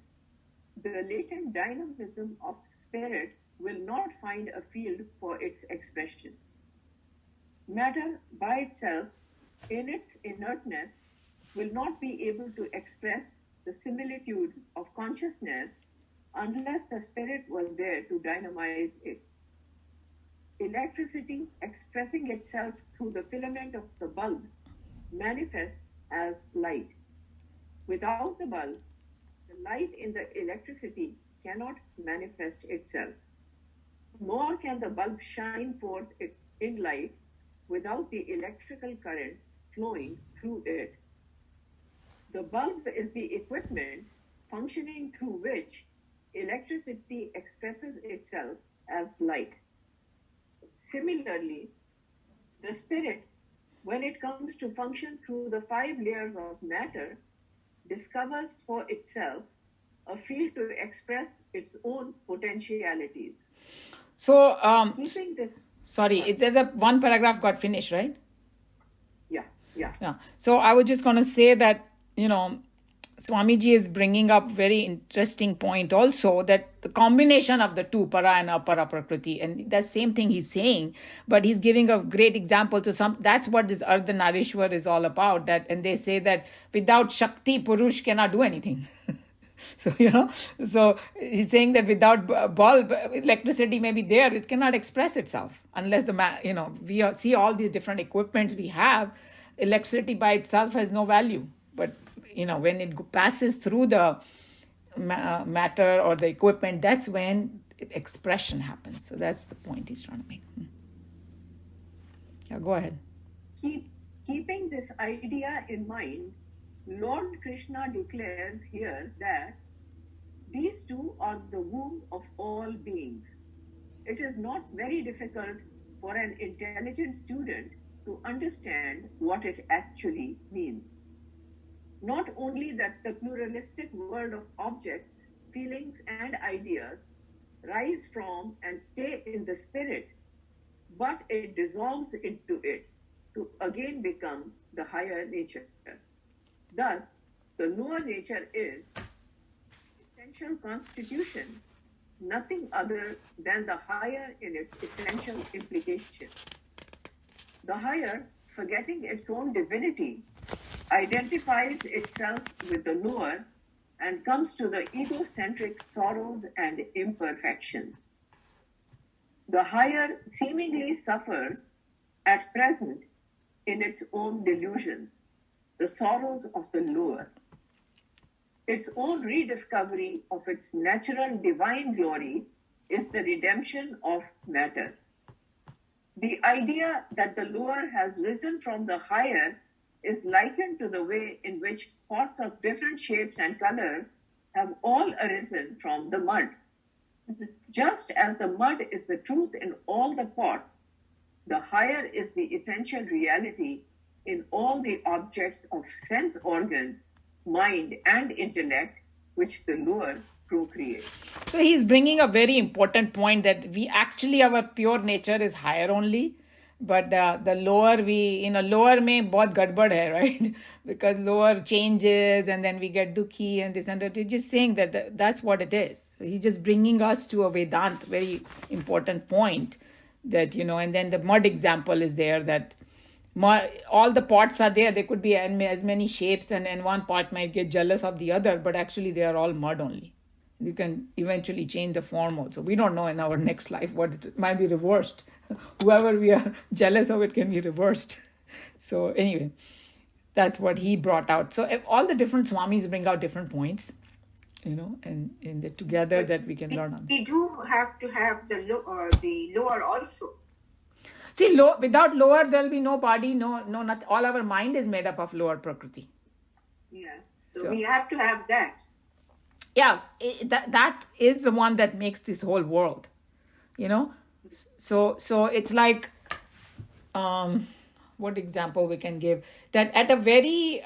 C: the latent dynamism of spirit will not find a field for its expression. Matter by itself, in its inertness, will not be able to express the similitude of consciousness unless the spirit was there to dynamize it. Electricity, expressing itself through the filament of the bulb, manifests as light. Without the bulb, the light in the electricity cannot manifest itself. Nor can the bulb shine forth in light without the electrical current flowing through it. The bulb is the equipment functioning through which electricity expresses itself as light. Similarly, the spirit, when it comes to function through the 5 layers of matter, discovers for itself a field to express its own potentialities.
B: So,
C: Keeping this...
B: Sorry, there's one paragraph got finished, right?
C: Yeah.
B: So I was just going to say that, Swamiji is bringing up very interesting point also, that the combination of the two, para and apara prakriti, and the same thing he's saying, but he's giving a great example to that's what this Ardhanarishwar is all about, and they say that without Shakti, Purush cannot do anything. So he's saying that without bulb, electricity may be there, it cannot express itself unless we see all these different equipments we have. Electricity by itself has no value, but when it passes through the matter or the equipment, that's when expression happens. So that's the point he's trying to make. Yeah, go ahead.
C: Keeping this idea in mind, Lord Krishna declares here that these two are the womb of all beings. It is not very difficult for an intelligent student to understand what it actually means. Not only that the pluralistic world of objects, feelings, and ideas rise from and stay in the spirit, but it dissolves into it to again become the higher nature. Thus, the lower nature is essential constitution nothing other than the higher in its essential implications. The higher, forgetting its own divinity, identifies itself with the lower and comes to the egocentric sorrows and imperfections. The higher seemingly suffers at present in its own delusions, the sorrows of the lower. Its own rediscovery of its natural divine glory is the redemption of matter. The idea that the lower has risen from the higher is likened to the way in which pots of different shapes and colors have all arisen from the mud. Just as the mud is the truth in all the pots, the higher is the essential reality in all the objects of sense organs, mind, and intellect, which the lower procreate.
B: So he's bringing a very important point that we actually, our pure nature is higher only, but the lower lower mein bahut gadbad hai, right? Because lower changes and then we get dukhi and this and that. He's just saying that that's what it is. So he's just bringing us to a Vedant, very important point that, and then the mud example is there that all the pots are there. There could be as many shapes and one pot might get jealous of the other, but actually they are all mud only. You can eventually change the form also. We don't know in our next life what it might be reversed. Whoever we are jealous of, it can be reversed. So anyway, that's what he brought out. So all the different Swamis bring out different points, and together that we can learn on.
A: We do have to have the lower also.
B: See, without lower, there'll be no body, no, nothing. All our mind is made up of lower prakriti.
A: Yeah. So we have to have that.
B: Yeah, that is the one that makes this whole world, So it's like, what example we can give? That at a very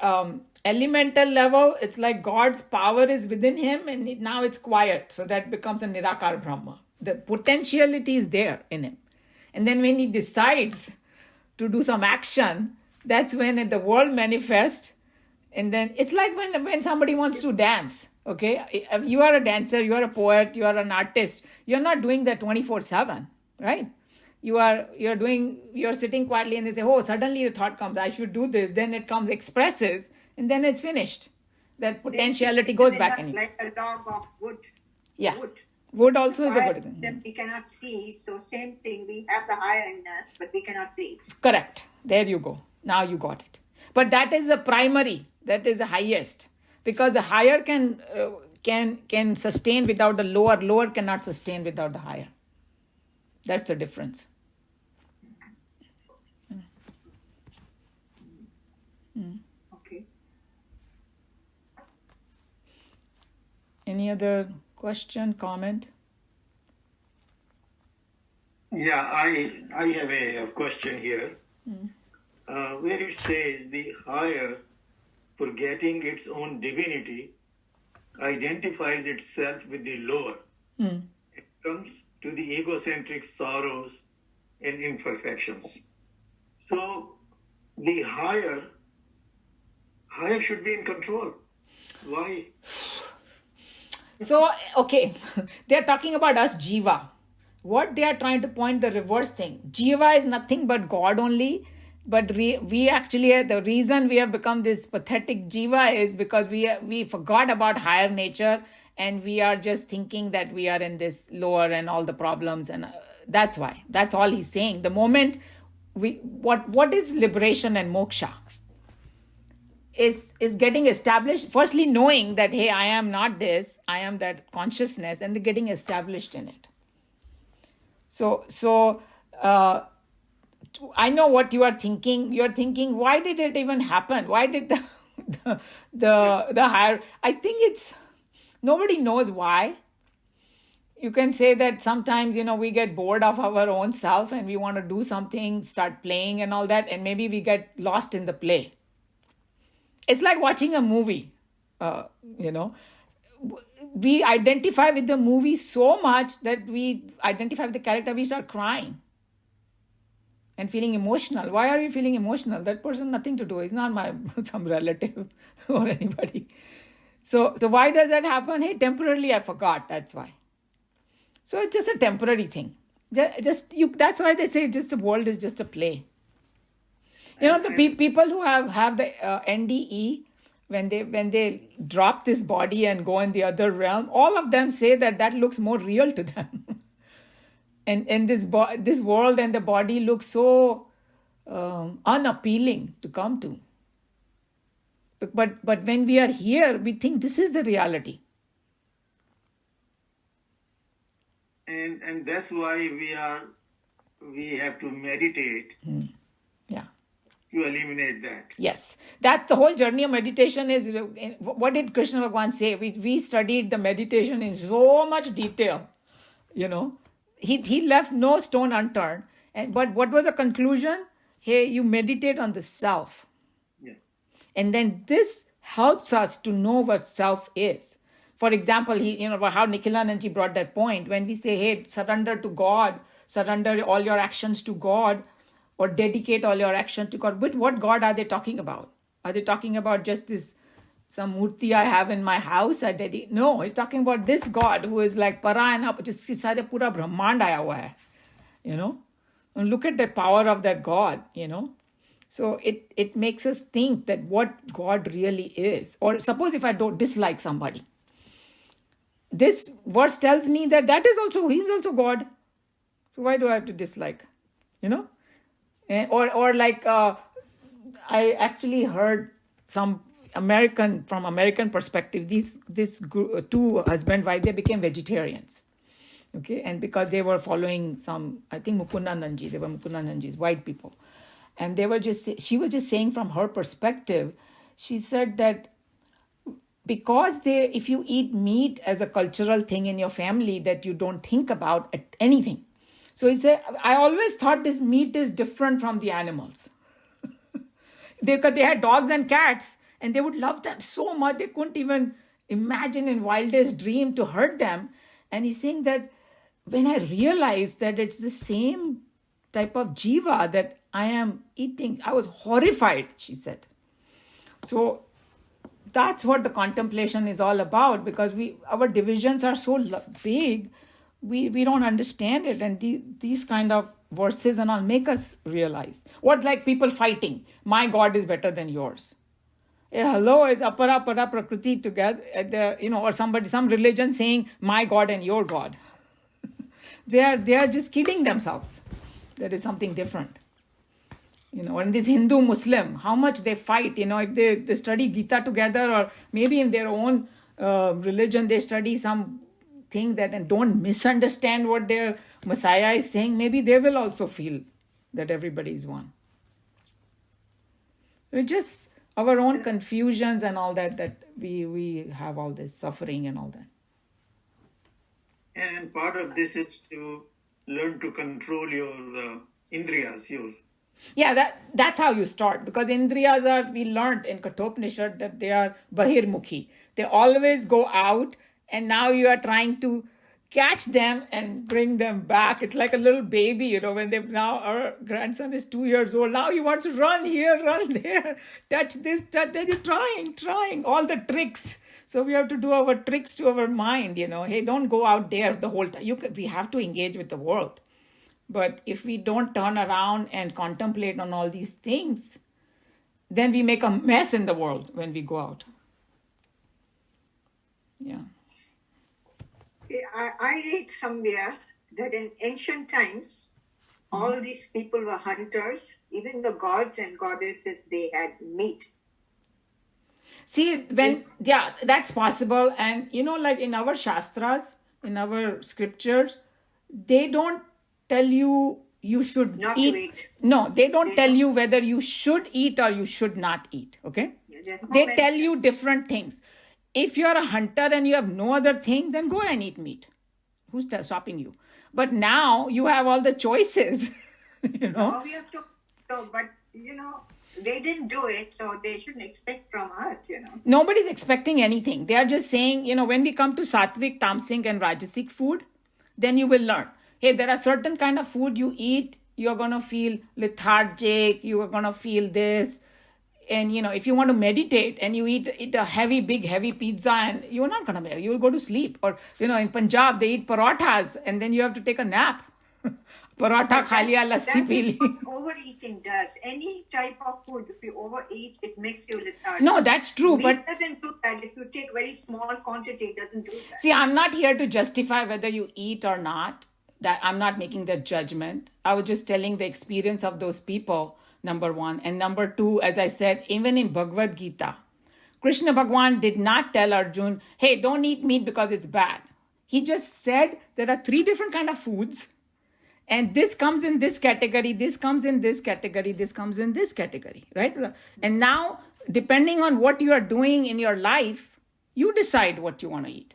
B: elemental level, it's like God's power is within him and now it's quiet. So that becomes a Nirakar Brahma. The potentiality is there in him. And then when he decides to do some action, that's when the world manifests. And then it's like when somebody wants to dance. Okay, you are a dancer, you are a poet, you are an artist. You're not doing that 24/7, right? You're sitting quietly and they say, oh, suddenly the thought comes, I should do this. Then it comes, expresses, and then it's finished. That potentiality goes back in you.
A: Like a log of wood.
B: Yeah. Wood also is a good thing.
A: That we cannot see. So same thing, we have the higher in us, but we cannot see it.
B: Correct. There you go. Now you got it. But that is the primary. That is the highest. Because the higher can sustain without the lower. Lower cannot sustain without the higher. That's the difference.
A: Okay.
B: Any other question, comment?
D: Yeah, I have a question here. Where it says the higher, forgetting its own divinity, identifies itself with the lower. It comes to the egocentric sorrows and imperfections. So the higher should be in control. Why?
B: So, okay, they're talking about us, Jiva. What they are trying to point the reverse thing. Jiva is nothing but God only. But we actually, the reason we have become this pathetic Jiva is because we forgot about higher nature and we are just thinking that we are in this lower and all the problems. And that's why. That's all he's saying. The moment what is liberation and moksha? Is getting established. Firstly, knowing that, hey, I am not this, I am that consciousness, and getting established in it. So I know what you are thinking. You're thinking, why did it even happen? Why did the higher? I think it's nobody knows why. You can say that sometimes we get bored of our own self and we want to do something, start playing and all that, and maybe we get lost in the play. It's like watching a movie, We identify with the movie so much that we identify with the character, we start crying and feeling emotional. Why are you feeling emotional? That person, nothing to do. It's not some relative or anybody. So why does that happen? Hey, temporarily I forgot. That's why. So it's just a temporary thing. That's why they say just the world is just a play. The people who have the NDE, when they drop this body and go in the other realm, all of them say that looks more real to them. and this world and the body look so unappealing to come to. But when we are here, we think this is the reality.
D: And that's why we have to meditate.
B: Yeah.
D: To eliminate that.
B: Yes. That the whole journey of meditation is, what did Krishna Bhagwan say? We studied the meditation in so much detail. He left no stone unturned. But what was the conclusion? Hey, you meditate on the self.
D: Yeah.
B: And then this helps us to know what self is. For example, how Nikhilananji brought that point. When we say, hey, surrender to God, surrender all your actions to God, or dedicate all your action to God. But what God are they talking about? Are they talking about just some murti I have in my house? No, he's talking about this God who is like Parayana, jiske saare pura Brahmand aaya hua hai. And look at the power of that God, So it makes us think that what God really is. Or suppose if I don't dislike somebody. This verse tells me that he's also God. So why do I have to dislike? Or like I actually heard from American perspective, this two husband wife, they became vegetarians. Okay, and because they were following I think Mukundananji, they were Mukundananji's white people, and she was just saying from her perspective, she said that because if you eat meat as a cultural thing in your family, that you don't think about anything. So he said, I always thought this meat is different from the animals. Because they had dogs and cats, and they would love them so much, they couldn't even imagine in wildest dream to hurt them. And he's saying that when I realized that it's the same type of jiva that I am eating, I was horrified, she said. So that's what the contemplation is all about, because our divisions are so big, we don't understand it. And these kind of verses and all make us realize. What, like people fighting, my God is better than yours. Hello, it's apara para prakriti together, or some religion saying my God and your God. They are just kidding themselves. There is something different. And this Hindu Muslim, how much they fight, if they study Geeta together, or maybe in their own religion they study something that and don't misunderstand what their Messiah is saying, maybe they will also feel that everybody is one. It's just our own confusions and all that we have all this suffering and all that.
D: And part of this is to learn to control your indriyas,
B: Yeah, that's how you start, because indriyas we learned in Kathopanishad that they are bahirmukhi. They always go out, and now you are trying to catch them and bring them back. It's like a little baby, when our grandson is 2 years old. Now he wants to run here, run there, touch this, touch that. You're trying all the tricks. So we have to do our tricks to our mind, Hey, don't go out there the whole time. We have to engage with the world. But if we don't turn around and contemplate on all these things, then we make a mess in the world when we go out. Yeah.
A: I read somewhere that in ancient times, all these people were hunters. Even the gods and goddesses, they had meat.
B: See, that's possible. And, like in our Shastras, in our scriptures, they don't tell you should
A: not
B: eat.
A: To eat.
B: No, they don't tell you whether you should eat or you should not eat. Okay? They tell you different things. If you're a hunter and you have no other thing, then go and eat meat. Who's stopping you? But now you have all the choices.
A: Oh, we have to, but they didn't do it, so they shouldn't expect from us.
B: Nobody's expecting anything. They are just saying, when we come to sattvic, tamasic, and rajasic food, then you will learn. Hey, there are certain kind of food you eat, you're going to feel lethargic, you are going to feel this. And if you want to meditate and you eat a big heavy pizza, and you're not going to, you'll go to sleep. Or in Punjab they eat parathas and then you have to take a nap. Paratha kha liya, lassi
A: That
B: pee
A: is
B: li.
A: what overeating does. Any type of food, if you overeat, it makes you lethargic.
B: No, that's true.
A: Meat
B: But
A: doesn't do that. If you take very small quantity, it doesn't do that.
B: see, I'm not here to justify whether you eat or not. That I'm not making that judgment. I was just telling the experience of those people, number one. And number two, as I said, even in Bhagavad Gita, Krishna Bhagwan did not tell Arjun, hey, don't eat meat because it's bad. He just said there are 3 different kind of foods. And this comes in this category, this comes in this category, this comes in this category, right? And now, depending on what you are doing in your life, you decide what you want to eat.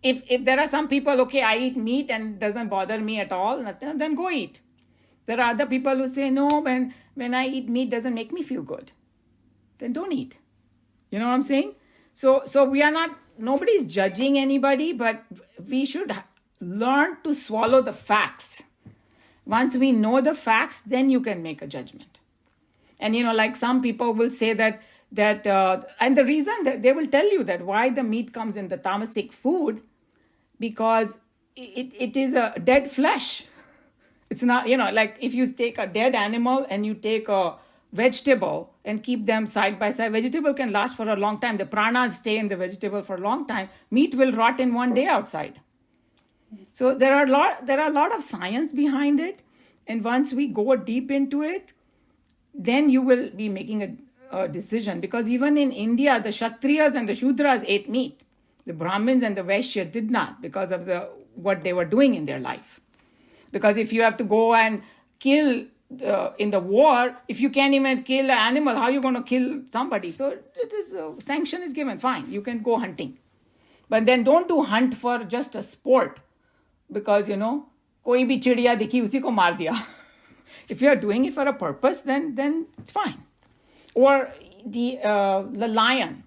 B: If there are some people, okay, I eat meat and it doesn't bother me at all, then go eat. There are other people who say, no, when I eat meat, doesn't make me feel good. Then don't eat. You know what I'm saying? So we are not, nobody's judging anybody, but we should learn to swallow the facts. Once we know the facts, then you can make a judgment. And like some people will say that and the reason that they will tell you that why the meat comes in the tamasic food, because it is a dead flesh. It's not, like if you take a dead animal and you take a vegetable and keep them side by side, vegetable can last for a long time. The pranas stay in the vegetable for a long time. Meat will rot in one day outside. So there are a lot of science behind it. And once we go deep into it, then you will be making a decision. Because even in India, the Kshatriyas and the Shudras ate meat. The Brahmins and the Vaishyas did not, because of what they were doing in their life. Because if you have to go and kill in the war, if you can't even kill an animal, how are you going to kill somebody? So it is sanction is given. Fine, you can go hunting. But then don't do hunt for just a sport. Because, koi bhi chidiya dikhi, usi ko maar diya. If you are doing it for a purpose, then it's fine. Or the lion,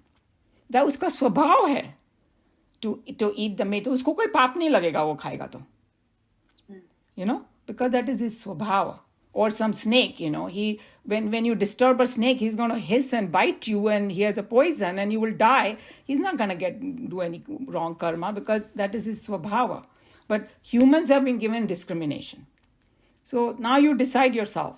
B: that uska swabhav hai to eat the meat. Usko koi paap nahi lagega wo khayega to. Because that is his swabhav. Or some snake, when you disturb a snake, he's going to hiss and bite you, and he has a poison and you will die. He's not going to do any wrong karma, because that is his swabhava. But humans have been given discrimination. So now you decide yourself.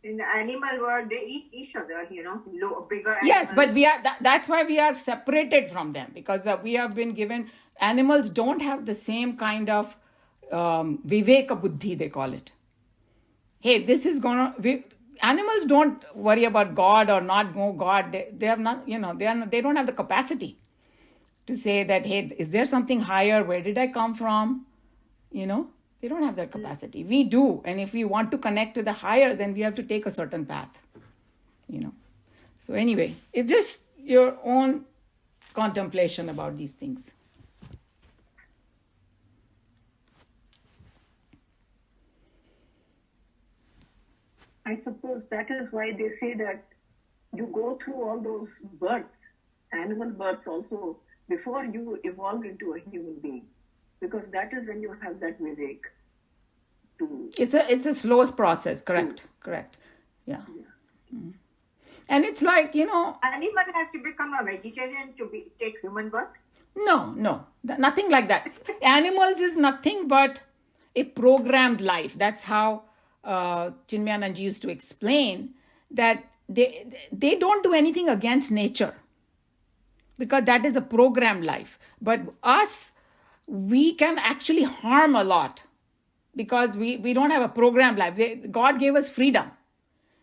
A: In the animal world, they eat each other, bigger animals.
B: Yes, but that's why we are separated from them, because we have been given, animals don't have the same kind of viveka buddhi, they call it. Hey, this is animals don't worry about God or not know God. They have not, they don't have the capacity to say that, hey, is there something higher? Where did I come from? They don't have that capacity. We do. And if we want to connect to the higher, then we have to take a certain path. So anyway, it's just your own contemplation about these things.
C: I suppose that is why they say that you go through all those births, animal births also, before you evolve into a human being. Because that is when you have that vivek.
B: It's a slow process, correct. Yeah. Mm-hmm. And it's like,
A: Animal has to become a vegetarian to take human birth?
B: No, nothing like that. Animals is nothing but a programmed life. That's how Chinmayananji used to explain that they don't do anything against nature, because that is a programmed life. But us, we can actually harm a lot, because we don't have a programmed life. God gave us freedom.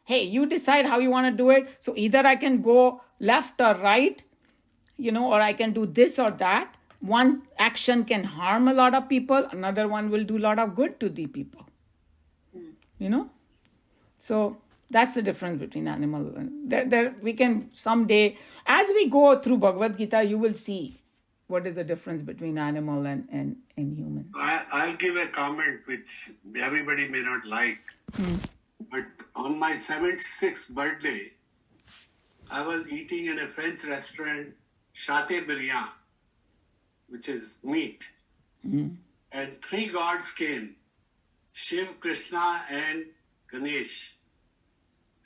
B: Hey, you decide how you want to do it. So either I can go left or right, or I can do this or that. One action can harm a lot of people. Another one will do a lot of good to the people. So that's the difference between animal and we can someday, as we go through Bhagavad Gita, you will see what is the difference between animal and human.
E: I'll give a comment which everybody may not like. But on my 76th birthday, I was eating in a French restaurant, Chateaubriand, which is meat. And 3 gods came, Shiv, Krishna and Ganesh.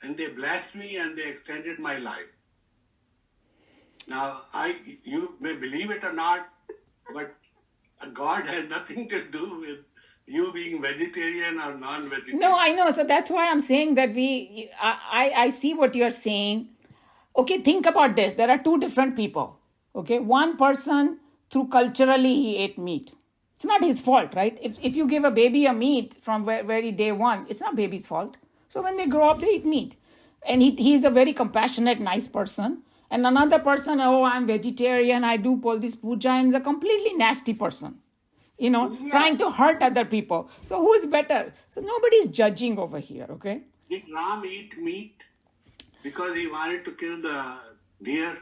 E: and they blessed me and they extended my life. Now, you may believe it or not, but God has nothing to do with you being vegetarian or non-vegetarian.
B: No, I know. So that's why I'm saying that I see what you're saying. Okay, think about this. There are two different people. Okay, one person through culturally he ate meat. It's not his fault, right? If you give a baby a meat from very day one, it's not baby's fault. So when they grow up, they eat meat. And he's a very compassionate, nice person. And another person, oh, I'm vegetarian, I do all this puja, and is a completely nasty person. Trying to hurt other people. So who is better? So nobody's judging over here, okay?
E: Did Ram eat meat because he wanted to kill the deer?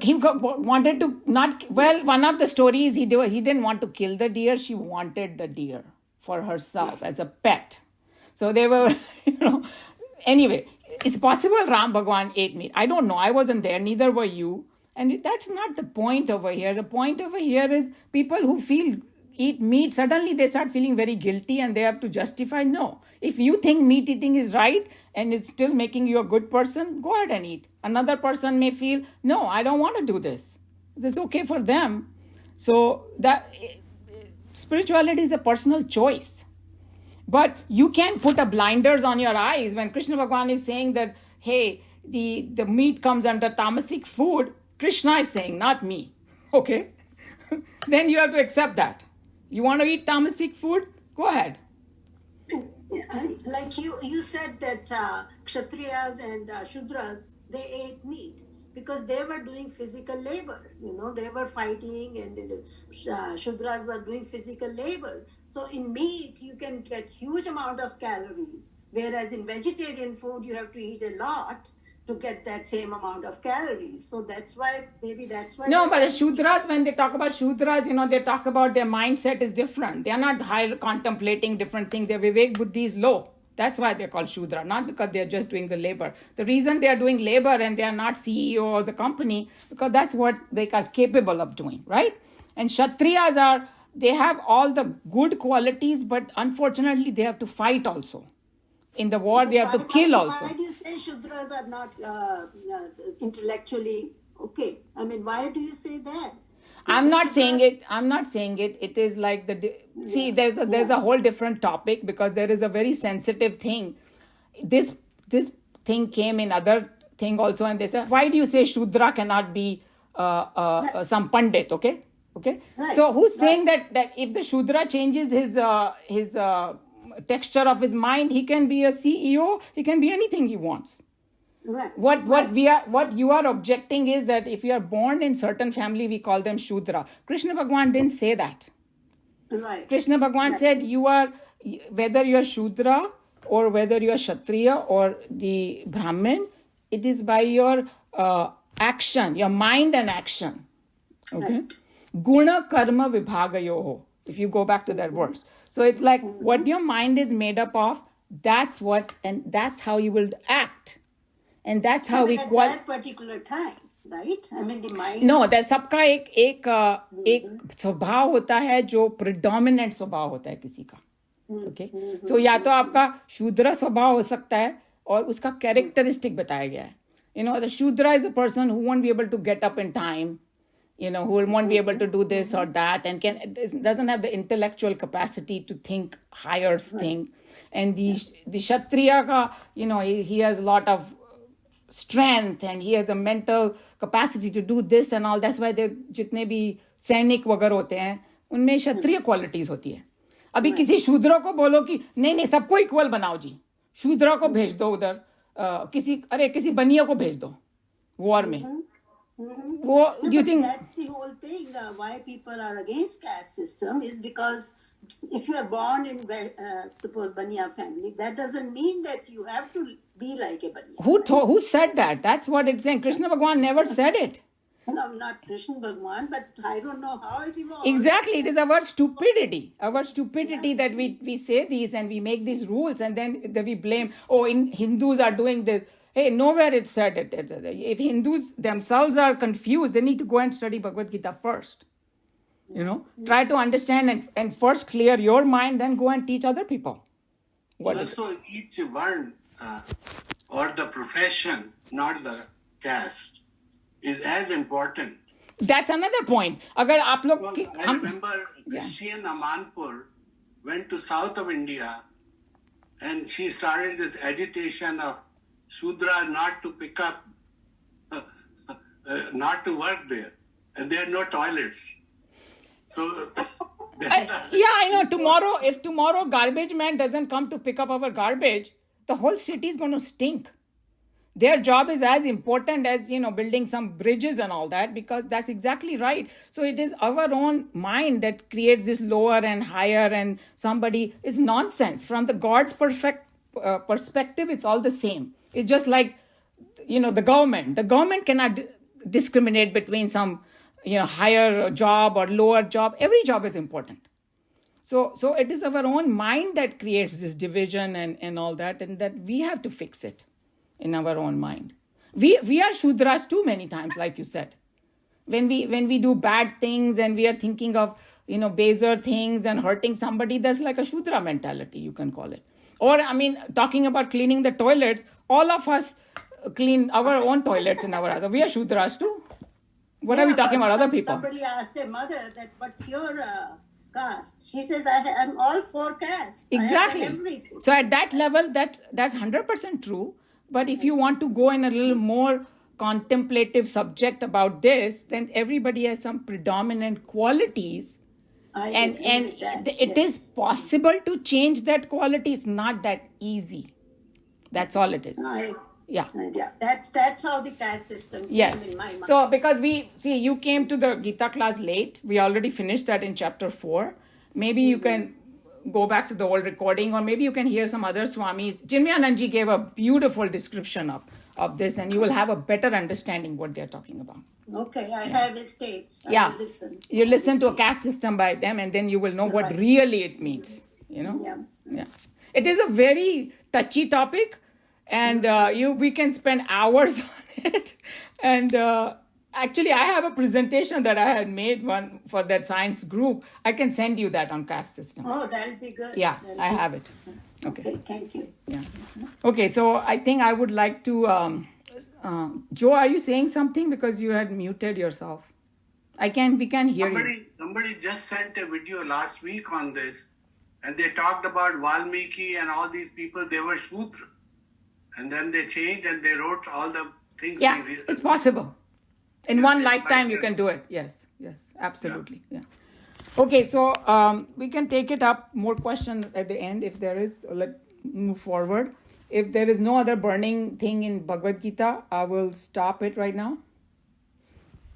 B: He wanted to not, well, one of the stories he didn't want to kill the deer, she wanted the deer for herself as a pet. So they were, anyway, it's possible Ram Bhagwan ate meat. I don't know. I wasn't there. Neither were you. And that's not the point over here. The point over here is people who eat meat, suddenly they start feeling very guilty and they have to justify. No. If you think meat eating is right and is still making you a good person, go ahead and eat. Another person may feel, no, I don't want to do this. This is okay for them. So that spirituality is a personal choice. But you can't put a blinders on your eyes when Krishna Bhagwan is saying that, hey, the meat comes under tamasic food. Krishna is saying, not me. Okay? Then you have to accept that. You want to eat tamasic food? Go ahead.
F: Like you said that Kshatriyas and Shudras, they ate meat because they were doing physical labor. They were fighting and the Shudras were doing physical labor. So in meat, you can get huge amount of calories, whereas in vegetarian food, you have to eat a lot to get that same amount of calories. So that's why.
B: No, but the Shudras, when they talk about Shudras, they talk about their mindset is different. They are not high contemplating different things. Their Vivek Buddhi is low. That's why they're called Shudra, not because they're just doing the labor. The reason they are doing labor and they are not CEO of the company, because that's what they are capable of doing, right? And Kshatriyas they have all the good qualities, but unfortunately they have to fight also. In the war, they have to kill also.
F: Why do you say Shudras are not intellectually okay? I mean, why do you say that?
B: I'm not saying it. It is like see, there's a whole different topic because there is a very sensitive thing. This thing came in other thing also, and they said, why do you say Shudra cannot be some Pandit? Okay. Right. So who's saying that if the Shudra changes his texture of his mind, he can be a CEO, he can be anything he wants.
F: Right.
B: What you are objecting is that if you are born in certain family, we call them Shudra. Krishna Bhagwan didn't say that.
F: Right.
B: Krishna Bhagwan said whether you are Shudra or whether you are Kshatriya or the Brahmin, it is by your action, your mind and action. Okay. Right. Guna karma vibhagayoho. If you go back to that verse. So it's like what your mind is made up of, that's how you will act. And that's how we
F: at that particular time, right? I mean the mind.
B: No, there's सबका एक स्वभाव होता है जो predominant स्वभाव होता है किसी का. Okay? So या तो आपका शूद्र स्वभाव हो सकता है और उसका characteristic बताया गया है. The Shudra is a person who won't be able to get up in time, who won't be able to do this or that, and doesn't have the intellectual capacity to think higher thing. And the Kshatriya ka, he has a lot of strength and he has a mental capacity to do this and all. That's why जितने भी सैनिक वगैरह होते हैं उनमें क्षत्रिय qualities होती है. अभी किसी शूद्र को बोलो कि नहीं सबको इक्वल बनाओ जी, शूद्र को भेज दो उधर, किसी बनिया को भेज दो वॉर में.
F: Do you think that's the whole thing? Why people are against caste system is because if you are born in suppose Baniya family, that doesn't mean that you have to be like a Baniya.
B: Who said that? That's what it's saying. Krishna Bhagwan never said it.
F: No, not Krishna Bhagwan, but I don't know how it evolved.
B: Exactly, it is our stupidity. That we say these and we make these rules and then we blame. Hindus are doing this. Hey, nowhere it said it. If Hindus themselves are confused, they need to go and study Bhagavad Gita first. Try to understand and first clear your mind, then go and teach other people.
E: Also, each one or the profession, not the caste, is as important.
B: That's another point. अगर आप लोग
E: Well,
B: की-
E: I
B: हम-
E: remember Christian Amanpur went to south of India and she started this agitation of Shudra not to pick up, not to work there. And there are no toilets. So,
B: I know. Tomorrow, if tomorrow garbage man doesn't come to pick up our garbage, the whole city is going to stink. Their job is as important as, building some bridges and all that, because that's exactly right. So it is our own mind that creates this lower and higher, and somebody is nonsense. From the God's perspective, it's all the same. It's just like, the government. The government cannot discriminate between some, higher job or lower job. Every job is important. So it is our own mind that creates this division and all that, and that we have to fix it in our own mind. We are Shudras too many times, like you said. When we do bad things and we are thinking of, baser things and hurting somebody, that's like a Shudra mentality, you can call it. Or, talking about cleaning the toilets, all of us clean our own toilets in our house. We are Shudras too. What are we talking about other people?
F: Somebody asked a mother that, what's your caste? She says, I'm all for caste.
B: Exactly.
F: I have everything.
B: So at that level, that's 100% true. But if you want to go in a little more contemplative subject about this, then everybody has some predominant qualities.
F: I
B: And
F: agree with that,
B: it is possible to change that quality. It's not that easy. That's all it is. Yeah.
F: That's how the caste system came
B: Yes.
F: in my mind.
B: So because you came to the Geeta class late. We already finished that in chapter 4. Maybe you can go back to the old recording, or maybe you can hear some other Swamis. Chinmayananji gave a beautiful description of this, and you will have a better understanding what they're talking about.
F: Okay, I have his tapes. I
B: Yeah.
F: will listen.
B: You listen to a caste system by them, and then you will know what really it means.
F: Yeah.
B: It is a very touchy topic, and we can spend hours on it. And actually, I have a presentation that I had made one for that science group. I can send you that on caste system.
F: Oh, that'll be good.
B: Yeah,
F: That'll
B: I
F: be-
B: have it.
F: Okay, thank you.
B: Yeah. Okay, so I think I would like to. Joe, are you saying something because you had muted yourself? We can hear you.
E: somebody just sent a video last week on this, and they talked about Valmiki and all these people. They were Shudra, and then they changed and they wrote all the things.
B: Yeah, it's possible. In one lifetime, you
E: might
B: can do it. Yes, absolutely. Yeah. Okay, so we can take it up. More questions at the end if there is. Let's move forward. If there is no other burning thing in Bhagavad Gita, I will stop it right now.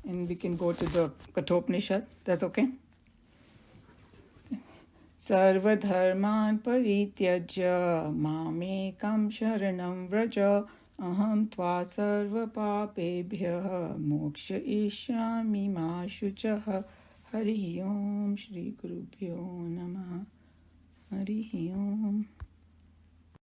B: And we can go to the Kathopanishad. That's okay? Sarvadharman parityajya mamekam sharanam vraja aham tva sarva papebhyah moksha ishyami ma shuchah. Hari Om Shri Gurubhyo Namaha. Hari Om.